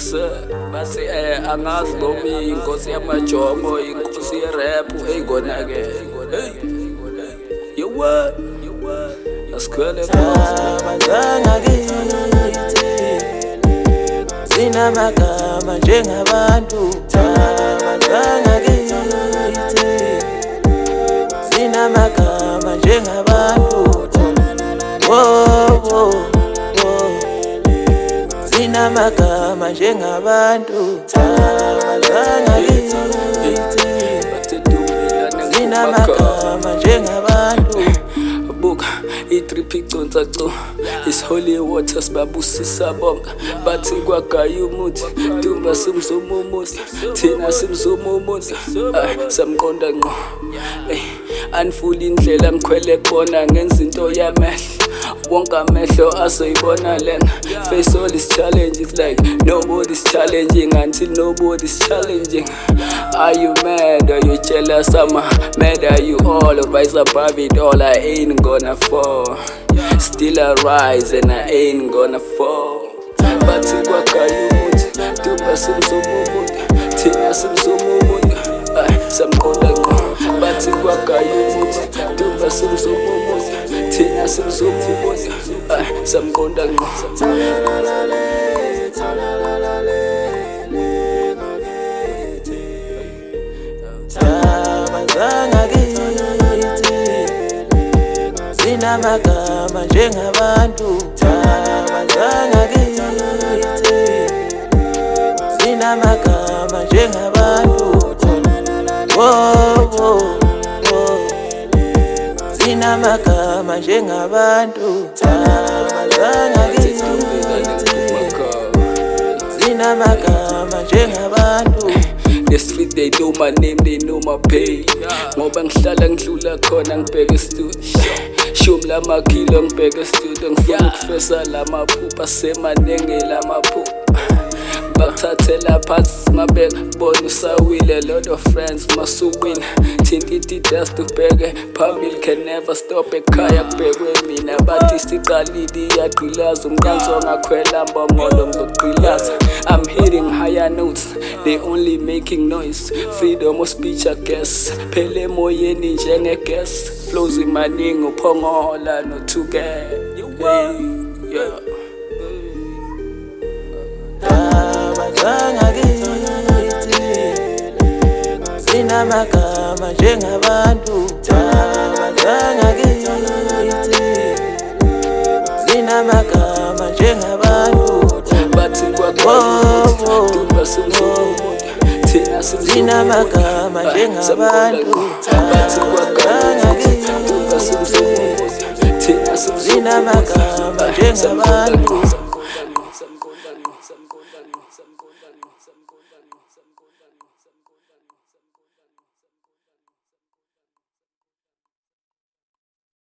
mixer bathi angazi noma inkosi yamajomo inkosi yerap eyigona-ke yewa asikhwele ngakithi sinamagama njengabantu ngakithi sinamagama njengabantu sinamagama njengabantu ngakithi sinamagama njengabantu buka i-3P consaco is holy water sibabusisa bonke bathi kwagaya umuthi dumba simzuma umuthi thina simzuma umuthi samqonda ngqo anifuli indlela ngikhwele kubona ngenza into yamehlo wonke amehlo asoyibona lena face all these challenges like nobody's challenging until nobody's challenging. Are you mad? Are you jealous? I'm mad at you all. Rise above it all, I ain't gonna fall. Still I rise and I ain't gonna fall. Bathi kwagaya umuthi dumba simzuma umuthi thina simzuma umuthi samqonda ngqo bathi kwagaya umuthi dumba simzuma umuthi thina simzuma umuthi samqonda ngqo ngakithi sinamagama njengabantu ngakithi sinamagama njengabantu sinamagama njengabantu ngakithi sinamagama njengabantu. The street they know my name, they know my pain. Ngoba ngihlala ngidlula khona ngibheke studio. Shumi lamakhilo ngibheke studio. Ngifuna ukufesa lamaphupha semanenge lamaphupha. Bakuthathela phansi ngabeka bona usawile lot of friends masuwina thintiti dust ubheke phambili can never stop ekhaya kubhekwe mina bathi siqalile iyagqilaza umqanso ngakhwela mbongolo ngizogqilaza. I'm hitting higher notes, they only making noise. Freedom of speech I guess phele emoyeni njenge-gas flows imaningi uphongola nothuke yeah. Ngakithi sinamagama njengabantu ngakithi sinamagama njengabantu bathi kwagaya dumba simzuma umuthi thina sinamagama njengabantu bathi kwagaya dumba simzuma umuthi thina sinamagama njengabantu.